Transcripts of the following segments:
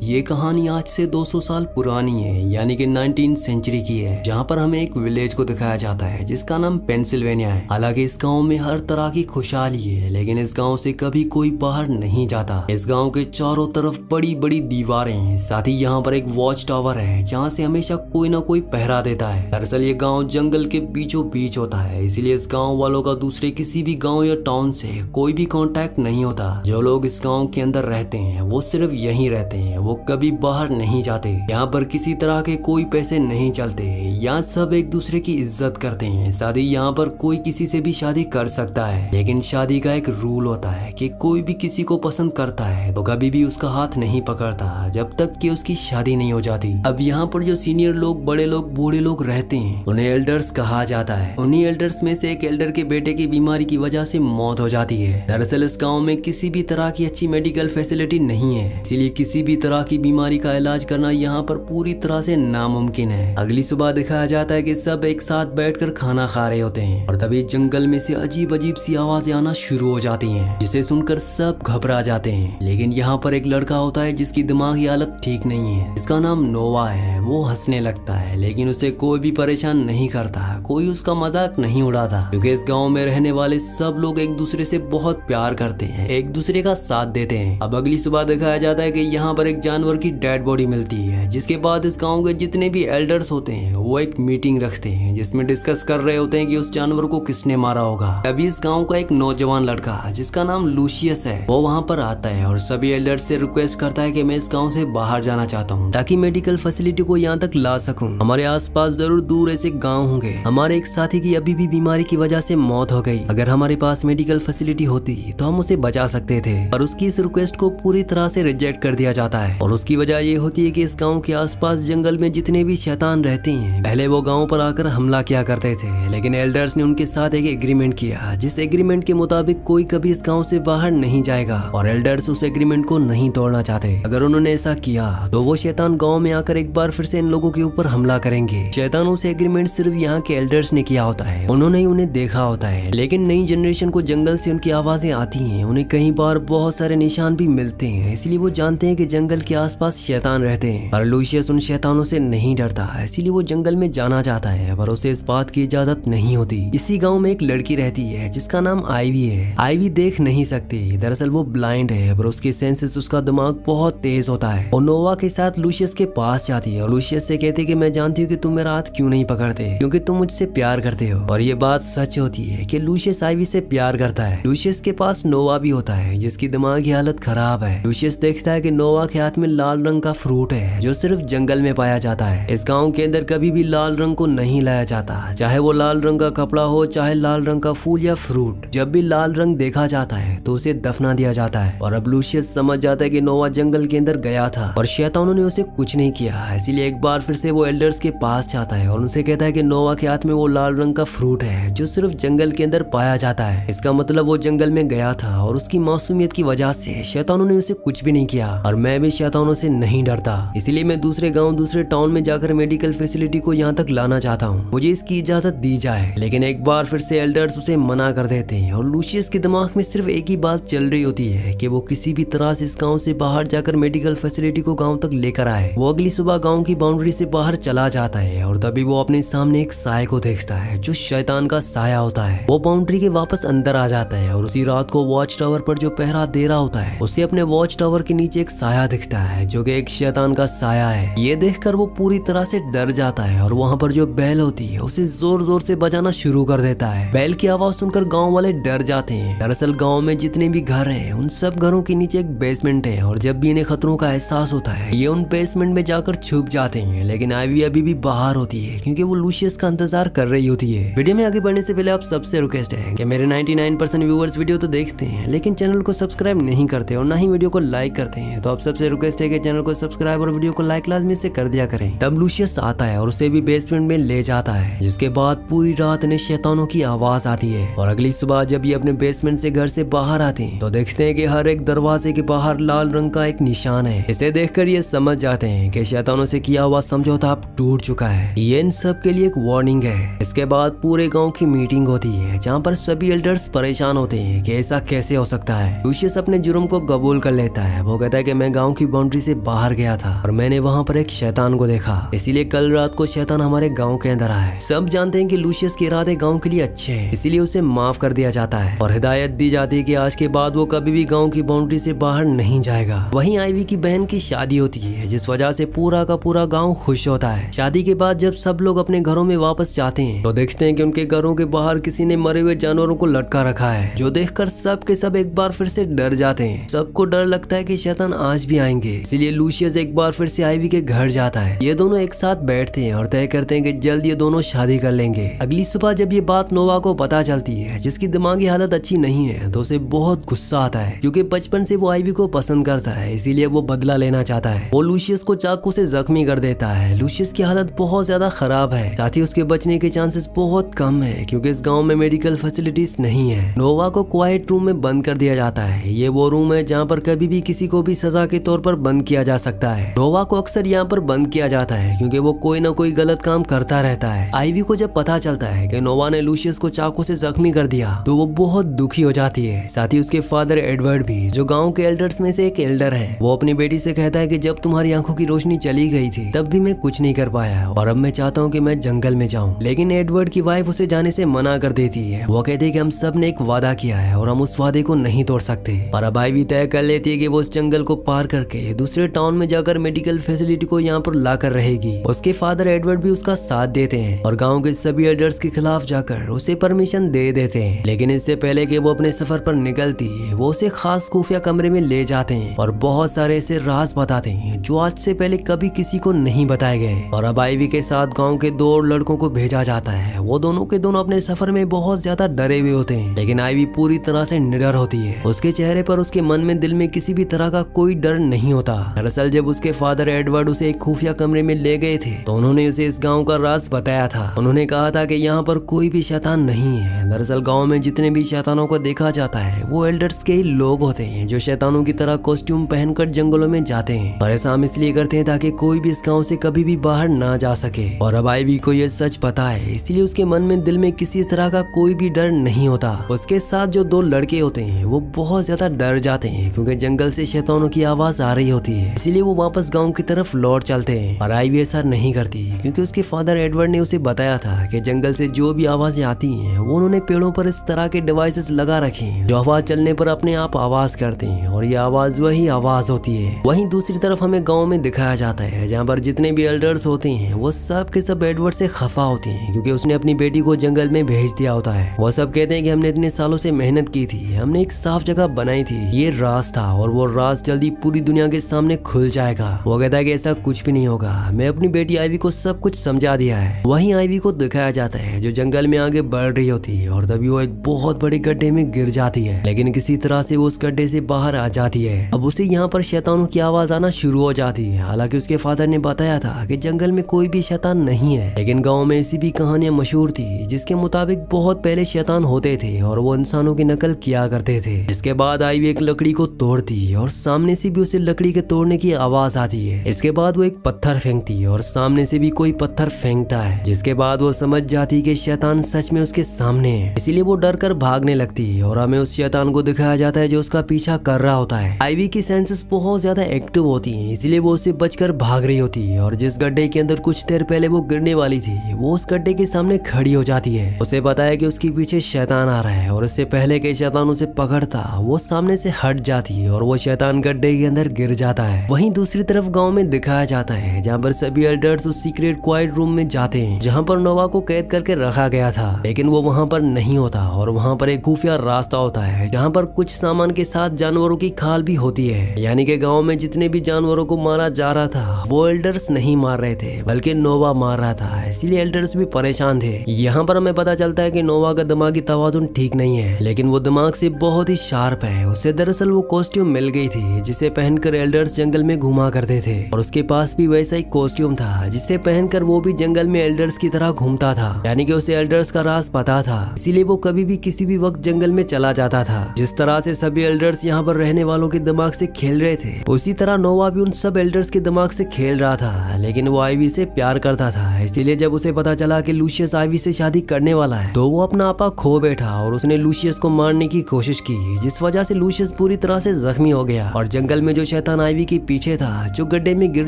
ये कहानी आज से 200 साल पुरानी है, यानी कि 19th सेंचुरी की है, जहाँ पर हमें एक विलेज को दिखाया जाता है जिसका नाम पेंसिल्वेनिया है। हालांकि इस गांव में हर तरह की खुशहाली है, लेकिन इस गांव से कभी कोई बाहर नहीं जाता। इस गांव के चारों तरफ बड़ी बड़ी दीवारें हैं, साथ ही यहाँ पर एक वॉच टावर है जहाँ से हमेशा कोई ना कोई पहरा देता है। दरअसल ये गाँव जंगल के बीचों बीच होता है, इसीलिए इस गाँव वालों का दूसरे किसी भी गाँव या टाउन से कोई भी कॉन्टेक्ट नहीं होता। जो लोग इस गाँव के अंदर रहते हैं वो सिर्फ यहीं रहते हैं, वो कभी बाहर नहीं जाते। यहाँ पर किसी तरह के कोई पैसे नहीं चलते, यहाँ सब एक दूसरे की इज्जत करते हैं। शादी यहाँ पर कोई किसी से भी शादी कर सकता है, लेकिन शादी का एक रूल होता है कि कोई भी किसी को पसंद करता है तो कभी भी उसका हाथ नहीं पकड़ता जब तक कि उसकी शादी नहीं हो जाती। अब यहाँ पर जो सीनियर लोग, बड़े लोग, बूढ़े लोग रहते हैं उन्हें एल्डर्स कहा जाता है। उन्हीं एल्डर्स में से एक एल्डर के बेटे की बीमारी की वजह से मौत हो जाती है। दरअसल इस गाँव में किसी भी तरह की अच्छी मेडिकल फैसिलिटी नहीं है, इसीलिए किसी भी तरह की बीमारी का इलाज करना यहाँ पर पूरी तरह से नामुमकिन है। अगली सुबह दिखाया जाता है कि सब एक साथ बैठकर खाना खा रहे होते हैं और तभी जंगल में से अजीब अजीब सी आवाजें आना शुरू हो जाती हैं, जिसे सुनकर सब घबरा जाते हैं। लेकिन यहाँ पर एक लड़का होता है जिसकी दिमागी हालत ठीक नहीं है। इसका नाम नोवा है। वो हंसने लगता है, लेकिन उसे कोई भी परेशान नहीं करता, कोई उसका मजाक नहीं उड़ाता, क्योंकि इस गाँव में रहने वाले सब लोग एक दूसरे से बहुत प्यार करते हैं, एक दूसरे का साथ देते हैं। अब अगली सुबह दिखाया जाता है कि यहाँ पर एक जानवर की डेड बॉडी मिलती है, जिसके बाद इस गांव के जितने भी एल्डर्स होते हैं वो एक मीटिंग रखते हैं जिसमें डिस्कस कर रहे होते हैं कि उस जानवर को किसने मारा होगा। तभी इस गांव का एक नौजवान लड़का जिसका नाम लूसियस है वो वहां पर आता है और सभी एल्डर्स से रिक्वेस्ट करता है कि मैं इस गांव से बाहर जाना चाहता हूं ताकि मेडिकल फैसिलिटी को यहाँ तक ला सकूं। हमारे आसपास जरूर दूर ऐसे गाँव होंगे। हमारे एक साथी की अभी भी बीमारी की वजह से मौत हो गई। अगर हमारे पास मेडिकल फैसिलिटी होती तो हम उसे बचा सकते थे, पर उसकी इस रिक्वेस्ट को पूरी तरह से रिजेक्ट कर दिया जाता है। और उसकी वजह ये होती है कि इस गांव के आसपास जंगल में जितने भी शैतान रहते हैं पहले वो गांव पर आकर हमला किया करते थे, लेकिन एल्डर्स ने उनके साथ एक एग्रीमेंट किया, जिस एग्रीमेंट के मुताबिक कोई कभी इस गांव से बाहर नहीं जाएगा और एल्डर्स उस एग्रीमेंट को नहीं तोड़ना चाहते। अगर उन्होंने ऐसा किया तो वो शैतान गाँव में आकर एक बार फिर से इन लोगों के ऊपर हमला करेंगे। शैतानों से एग्रीमेंट सिर्फ यहाँ के एल्डर्स ने किया होता है, उन्होंने ही उन्हें देखा होता है, लेकिन नई जनरेशन को जंगल से उनकी आवाजें आती है, उन्हें कई बार बहुत सारे निशान भी मिलते हैं, इसलिए वो जानते हैं कि जंगल के आसपास शैतान रहते हैं। पर लूसियस उन शैतानों से नहीं डरता, इसीलिए वो जंगल में जाना चाहता है, पर उसे इस बात की इजाजत नहीं होती। इसी गांव में एक लड़की रहती है जिसका नाम आईवी है। आईवी देख नहीं सकती, दरअसल वो ब्लाइंड है, पर उसके सेंसेस, उसका दिमाग बहुत तेज होता है। और नोवा के साथ लूसियस के पास जाती है और लूसियस से कहती है कि मैं जानती हूँ कि तुम मेरा हाथ क्यों नहीं पकड़ते, क्योंकि तुम मुझसे प्यार करते हो। और ये बात सच होती है कि लूसियस आईवी से प्यार करता है। लूसियस के पास नोवा भी होता है जिसकी दिमागी हालत खराब है। लूसियस देखता है कि नोवा के हाथ में लाल रंग का फ्रूट है जो सिर्फ जंगल में पाया जाता है। इस गांव के अंदर कभी भी लाल रंग को नहीं लाया जाता, चाहे वो लाल रंग का कपड़ा हो, चाहे लाल रंग का फूल या फ्रूट। जब भी लाल रंग देखा जाता है तो उसे दफना दिया जाता है। और अब लूसियस समझ जाता है कि नोवा जंगल के अंदर गया था और शैतानों ने उसे कुछ नहीं किया, इसीलिए एक बार फिर से वो एल्डर्स के पास जाता है और उनसे कहता है कि नोवा के हाथ में वो लाल रंग का फ्रूट है जो सिर्फ जंगल के अंदर पाया जाता है। इसका मतलब वो जंगल में गया था और उसकी मासूमियत की वजह से शैतानों ने उसे कुछ भी नहीं किया। और मैं भी शैतानों से नहीं डरता, इसलिए मैं दूसरे गांव, दूसरे टाउन में जाकर मेडिकल फैसिलिटी को यहाँ तक लाना चाहता हूँ, मुझे इसकी इजाजत दी जाए। लेकिन एक बार फिर से एल्डर्स उसे मना कर देते हैं और लूसियस के दिमाग में सिर्फ एक ही बात चल रही होती है कि वो किसी भी तरह से इस गाँव से बाहर जाकर मेडिकल फैसिलिटी को गाँव तक लेकर आए। वो अगली सुबह गाँव की बाउंड्री से बाहर चला जाता है और तभी वो अपने सामने एक साय को देखता है जो शैतान का साया होता है। वो बाउंड्री के वापस अंदर आ जाता है और उसी रात को वॉच टावर पर जो पहरा दे रहा होता है उसे अपने वॉच टावर के नीचे एक साया दिखता है जो कि एक शैतान का साया है। ये देखकर वो पूरी तरह से डर जाता है और वहाँ पर जो बैल होती है उसे जोर जोर से बजाना शुरू कर देता है। बैल की आवाज सुनकर गाँव वाले डर जाते हैं। दरअसल गाँव में जितने भी घर हैं उन सब घरों के नीचे एक बेसमेंट है और जब भी इन्हें खतरों का एहसास होता है ये उन बेसमेंट में जाकर छुप जाते हैं। लेकिन आईवी अभी भी बाहर होती है क्योंकि वो लूसियस का इंतजार कर रही होती है। वीडियो में आगे बढ़ने से पहले आप सबसे रिक्वेस्ट है कि मेरे 99% व्यूअर्स वीडियो तो देखते हैं लेकिन चैनल को सब्सक्राइब नहीं करते और ना ही वीडियो को लाइक करते हैं, तो आप सबसे रिक्वेस्ट है कि चैनल को सब्सक्राइब और वीडियो को लाइक लाजमी से कर दिया करें। तब लूसियस आता है और उसे भी बेसमेंट में ले जाता है, जिसके बाद पूरी रात इन्हें शैतानों की आवाज आती है। और अगली सुबह जब ये अपने बेसमेंट से घर से बाहर आते हैं तो देखते हैं कि हर एक दरवाजे के बाहर लाल रंग का एक निशान है। इसे देखकर ये समझ जाते हैं कि शैतानों से किया हुआ समझौता अब टूट चुका है। ये इन सब के लिए एक वार्निंग है। इसके बाद पूरे गांव की मीटिंग होती है जहां पर सभी एल्डर्स परेशान होते हैं कि ऐसा कैसे हो सकता है। लूसियस अपने जुर्म को कबूल कर लेता है। वो कहता है कि मैं गांव की बाउंड्री से बाहर गया था और मैंने वहाँ पर एक शैतान को देखा, इसीलिए कल रात को शैतान हमारे गाँव के अंदर आया है। सब जानते हैं कि लूसियस के इरादे गाँव के लिए अच्छे हैं, इसीलिए उसे माफ कर दिया जाता है और हिदायत दी जाती है कि आज के बाद वो कभी भी गाँव की बाउंड्री से बाहर नहीं जाएगा। वहीं आईवी की बहन की शादी होती है, जिस वजह से पूरा का पूरा गाँव खुश होता है। शादी के बाद जब सब लोग अपने घरों में वापस जाते हैं तो देखते हैं कि उनके घरों के बाहर किसी ने मरे हुए जानवरों को लटका रखा है, जो देखकर सब के सब एक बार फिर से डर जाते हैं। सबको डर लगता है कि शैतान आज भी आएंगे, इसीलिए लूसियस एक बार फिर से आईवी के घर जाता है। ये दोनों एक साथ बैठते हैं और तय करते हैं कि जल्द ये दोनों शादी कर लेंगे। अगली सुबह जब ये बात नोवा को पता चलती है, जिसकी दिमागी हालत अच्छी नहीं है, तो उसे बहुत गुस्सा आता है क्योंकि बचपन से वो आईवी को पसंद करता है, इसीलिए वो बदला लेना चाहता है। वो लूसियस को चाकू से जख्मी कर देता है। लूसियस की हालत बहुत ज्यादा खराब है, साथ ही उसके बचने के चांसेस बहुत कम है क्योंकि इस गांव में मेडिकल फैसिलिटीज नहीं है। नोवा को क्वाइट रूम में बंद कर दिया जाता है। ये वो रूम है जहाँ पर कभी भी किसी को भी सजा के तौर पर बंद किया जा सकता है। नोवा को अक्सर यहाँ पर बंद किया जाता है क्योंकि वो कोई ना कोई गलत काम करता रहता है। आईवी को जब पता चलता है कि नोवा ने लूसियस को चाकू से जख्मी कर दिया तो वो बहुत दुखी हो जाती है। साथ ही उसके फादर एडवर्ड भी, जो गाँव के एल्डर्स में से एक एल्डर है, वो अपनी बेटी से कहता है कि जब तुम्हारी आंखों की रोशनी चली गई थी तब भी मैं कुछ नहीं कर पाया और अब मैं चाहता हूँ कि मैं जंगल में जाऊँ। लेकिन एडवर्ड की वाइफ उसे जाने से मना कर देती है। वो कहती है कि हम सब ने एक वादा किया है और हम उस वादे को नहीं तोड़ सकते। पर अब आईवी तय कर लेती है कि वो उस जंगल को पार करके दूसरे टाउन में जाकर मेडिकल फैसिलिटी को यहाँ पर ला कर रहेगी। उसके फादर एडवर्ड भी उसका साथ देते हैं और गाँव के सभी एल्डर्स के खिलाफ जाकर उसे परमिशन दे देते हैं। लेकिन इससे पहले कि वो अपने सफर पर निकलती है, वो उसे खास खुफिया कमरे में ले जाते हैं और बहुत सारे ऐसे राज बताते हैं जो आज से पहले कभी किसी को नहीं बताए गए। और अब आईवी के साथ गांव के 2 और लड़कों को भेजा जाता है। वो दोनों के दोनों अपने सफर में बहुत ज्यादा डरे हुए होते हैं, लेकिन आईवी पूरी तरह से निडर होती है। उसके चेहरे पर, उसके मन में, दिल में किसी भी तरह का कोई डर नहीं होता। दरअसल जब उसके फादर एडवर्ड उसे एक खुफिया कमरे में ले गए थे तो उन्होंने उसे इस गाँव का राज बताया था। उन्होंने कहा था कि यहाँ पर कोई भी शैतान नहीं है। दरअसल गाँव में जितने भी शैतानों को देखा जाता है वो एल्डर्स के ही लोग होते हैं, जो शैतानों की तरह कॉस्ट्यूम पहनकर जंगलों में जाते हैं। और ऐसा हम इसलिए करते हैं ताकि कोई भी इस गांव से कभी भी बाहर ना जा सके। और अब आईवी को ये सच पता है, इसलिए उसके मन में, दिल में किसी तरह का कोई भी डर नहीं होता। उसके साथ जो 2 लड़के होते हैं वो बहुत ज्यादा डर जाते हैं क्योंकि जंगल से शैतानों की आवाज आ रही होती है, इसीलिए वो वापस गाँव की तरफ लौट चलते हैं। और आईवी ऐसा नहीं करती क्योंकि उसके फादर एडवर्ड ने उसे बताया था कि जंगल से जो भी आवाजें आती हैं वो उन्होंने पेड़ों पर इस तरह के डिवाइसेस लगा रखे हैं जो आवाज चलने पर अपने आप आवाज करते हैं और ये आवाज वही आवाज होती है। वहीं दूसरी तरफ हमें गांव में दिखाया जाता है जहां पर जितने भी एल्डर्स होते हैं वो सब के सब एडवर्ड से खफा होते हैं क्योंकि उसने अपनी बेटी को जंगल में भेज दिया होता है। वो सब कहते हैं कि हमने इतने सालों से मेहनत की थी, हमने एक साफ जगह बनाई थी, ये राज था और वो राज जल्दी पूरी दुनिया के सामने खुल जाएगा। वो कहता है कि ऐसा कुछ भी नहीं होगा, मैं अपनी बेटी आईवी को सब कुछ समझा दिया है। वहीं आईवी को दिखाया जाता है जो जंगल में आगे बढ़ रही होती है और तभी वो एक बहुत बड़े गड्ढे में गिर जाती है, लेकिन किसी तरह से वो उस गड्ढे से बाहर आ जाती है। अब उसे यहाँ पर शैतानों की आवाज आना शुरू हो जाती है। हालांकि उसके फादर ने बताया था कि जंगल में कोई भी शैतान नहीं है, लेकिन गाँव में ऐसी भी कहानियां मशहूर थी जिसके मुताबिक बहुत पहले शैतान होते थे और वो इंसानों की नकल किया करते थे। इसके बाद आईवी एक लकड़ी को तोड़ती और सामने से भी उसे लकड़ी के तोड़ने की आवाज आती है। इसके बाद वो एक पत्थर फेंकती और सामने से भी कोई पत्थर फेंकता है, जिसके बाद वो समझ जाती कि शैतान सच में उसके सामने है, इसीलिए वो डर कर भागने लगती है और हमें उस शैतान को दिखाया जाता है जो उसका पीछा कर रहा होता है। आईवी की सेंसेस बहुत ज्यादा एक्टिव होती हैं, इसलिए वो उससे बचकर भाग रही होती है और जिस गड्ढे के अंदर कुछ देर पहले वो गिरने वाली थी वो उस गड्ढे के सामने खड़ी हो जाती है। उसे पता है कि उसके पीछे शैतान आ रहा है और इससे पहले कि शैतान उसे पकड़ता वो सामने से हट जाती है और वो शैतान गड्ढे के अंदर गिर जाता है। वहीं दूसरी तरफ गाँव में दिखाया जाता है जहाँ पर सभी एल्डर्स उस सीक्रेट क्वाइट रूम में जाते हैं जहाँ पर नोवा को कैद करके रखा गया था, लेकिन वो वहाँ पर नहीं होता और वहाँ पर एक खुफिया रास्ता होता है जहाँ पर कुछ सामान के साथ जानवरों की खाल भी होती है। यानी कि गांव में जितने भी जानवरों को मारा जा रहा था वो एल्डर्स नहीं मार रहे थे बल्कि नोवा मार रहा था, इसलिए एल्डर्स भी परेशान थे। यहाँ पर हमें पता चलता है कि नोवा का दिमागी तवाजुन ठीक नहीं है, लेकिन वो दिमाग से बहुत ही शार्प है। उसे दरअसल वो कॉस्ट्यूम मिल गई थी जिसे पहनकर एल्डर्स जंगल में घुमा करते थे और उसके पास भी वैसा ही कॉस्ट्यूम था जिसे पहनकर वो भी जंगल में एल्डर्स की तरह घूमता था। यानी कि उसे एल्डर्स का राज पता था, इसीलिए वो कभी भी किसी भी वक्त जंगल में चला जाता था। जिस तरह से सभी एल्डर्स यहाँ पर रहने वालों के दिमाग से खेल रहे थे उसी तरह नोवा भी उन सब एल्डर्स के दिमाग से खेल रहा था, लेकिन वो आईवी से प्यार करता था। इसीलिए जब उसे पता चला कि लूसियस आईवी से शादी करने वाला है तो वो अपना आपा खो बैठा और उसने लूसियस को मारने की कोशिश की, जिस वजह से लूसियस पूरी तरह से जख्मी हो गया और जंगल में जो शैतान आईवी के पीछे था जो गड्ढे में गिर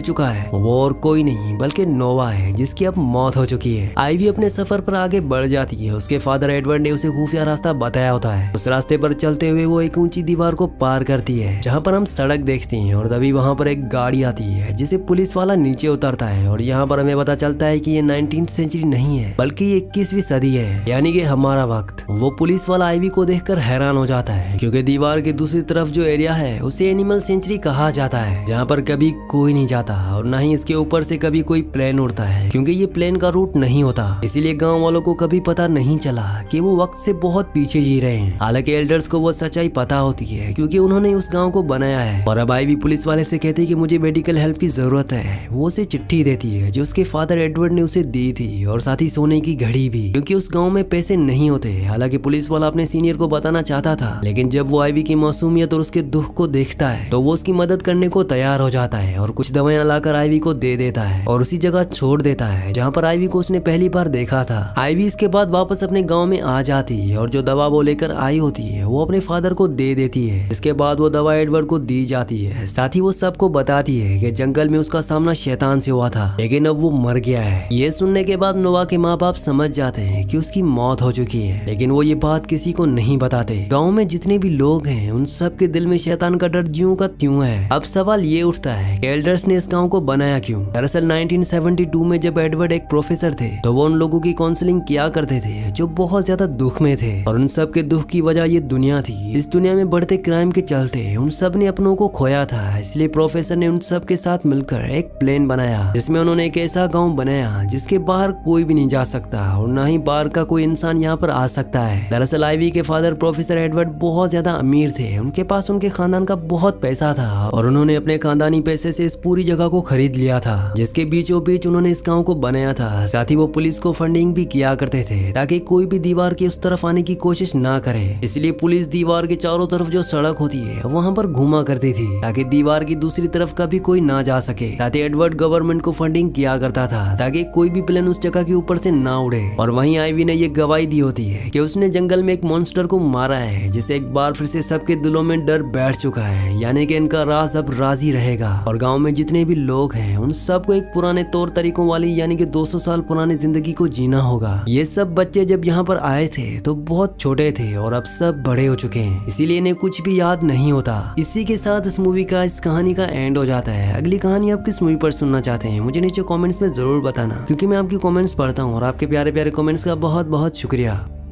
चुका है वो और कोई नहीं बल्कि नोवा है जिसकी अब मौत हो चुकी है। आईवी अपने सफर पर आगे बढ़ जाती है। उसके फादर एडवर्ड ने उसे खुफिया रास्ता बताया होता है। उस रास्ते पर चलते हुए वो एक ऊंची दीवार को पार करती है जहाँ पर हम सड़क देखते हैं और तभी वहाँ पर एक गाड़ी आती है जिसे पुलिस वाला नीचे उतरता है और यहाँ पर हमें पता चलता है कि ये 19th सेंचुरी नहीं है बल्कि ये 21वीं सदी है, यानी कि हमारा वक्त। वो पुलिस वाला आईवी को देखकर हैरान हो जाता है क्योंकि दीवार के दूसरी तरफ जो एरिया है उसे एनिमल सेंचुरी कहा जाता है जहाँ पर कभी कोई नहीं जाता और न ही इसके ऊपर से कभी कोई प्लेन उड़ता है क्योंकि ये प्लेन का रूट नहीं होता। इसीलिए गाँव वालों को कभी पता नहीं चला कि वो वक्त से बहुत पीछे जी रहे हैं। हालांकि एल्डर्स को वो सच्चाई पता होती है क्योंकि उन्होंने उस गाँव को बनाया है। और अब आईवी पुलिस वाले से कहती है कि मुझे मेडिकल हेल्प की जरूरत है। वो उसे चिट्ठी देती है जो उसके फादर एडवर्ड ने उसे दी थी और साथ ही सोने की घड़ी भी क्योंकि उस गाँव में पैसे नहीं होते। हालांकि पुलिस वाला अपने सीनियर को बताना चाहता था लेकिन जब वो आईवी की मासूमियत और उसके दुख को देखता है तो वो उसकी मदद करने को तैयार हो जाता है और कुछ दवाइयां लाकर आईवी को दे देता है और उसी जगह छोड़ देता है जहाँ पर आईवी को उसने पहली बार देखा था। आईवी इसके बाद वापस अपने गाँव में आ जाती है और जो दवा वो लेकर आई होती है वो अपने फादर को दे देती है। इसके बाद वो दवा एडवर्ड को दी जाती है। साथ ही वो सबको बताती है कि जंगल में उसका सामना शैतान से हुआ था लेकिन अब वो मर गया है। ये सुनने के बाद नोवा के माँ बाप समझ जाते हैं कि उसकी मौत हो चुकी है लेकिन वो ये बात किसी को नहीं बताते। गाँव में जितने भी लोग हैं उन सब के दिल में शैतान का डर ज्यों का त्यों है। अब सवाल ये उठता है कि एल्डर्स ने इस गाँव को बनाया क्यों। दरअसल 1972 में जब एडवर्ड एक प्रोफेसर थे तो वो उन लोगों की काउंसलिंग किया करते थे जो बहुत ज्यादा दुख में थे और उन सब के दुख की वजह ये दुनिया थी। इस दुनिया में बढ़ते क्राइम के चलते उन सब ने अपनों को खोया था। इसलिए प्रोफेसर ने उन सब के साथ मिलकर एक प्लेन बनाया जिसमें उन्होंने एक ऐसा गाँव बनाया जिसके बाहर कोई भी नहीं जा सकता और न ही बाहर का कोई इंसान यहाँ पर आ सकता है। दरअसल आईवी के फादर प्रोफेसर एडवर्ड बहुत ज्यादा अमीर थे। उनके पास उनके खानदान का बहुत पैसा था और उन्होंने अपने खानदानी पैसे से इस पूरी जगह को खरीद लिया था जिसके बीचों बीच उन्होंने इस गाँव को बनाया था। साथ ही वो पुलिस को फंडिंग भी किया करते थे ताकि कोई भी दीवार की उस तरफ आने की कोशिश ना करे। इसलिए पुलिस दीवार के चारों तरफ जो सड़क होती है वहाँ पर घुमा करती थी ताकि दीवार की दूसरी तरफ कभी कोई ना जा सके। साथ ही एडवर्ड गवर्नमेंट को फंडिंग किया करता था ताकि कोई भी प्लेन उस जगह के ऊपर से ना उड़े। और वहीं आईवी ने ये गवाही दी होती है कि उसने जंगल में एक मॉन्स्टर को मारा है जिसे एक बार फिर से सबके दिलों में डर बैठ चुका है, यानी कि इनका राज अब राज ही रहेगा। और गाँव में जितने भी लोग हैं उन सबको एक पुराने तौर तरीकों वाली यानी कि 200 साल पुरानी जिंदगी को जीना होगा। ये सब बच्चे जब यहाँ पर आए थे तो बहुत छोटे थे और अब सब बड़े हो चुके हैं, इसीलिए इन्हें कुछ भी याद नहीं होता। इसी के साथ इस मूवी का, इस कहानी का एंड हो जाता है। अगली कहानी आप किस मूवी पर सुनना चाहते हैं मुझे नीचे कमेंट्स में जरूर बताना क्योंकि मैं आपकी कमेंट्स पढ़ता हूँ और आपके प्यारे प्यारे कमेंट्स का बहुत बहुत शुक्रिया।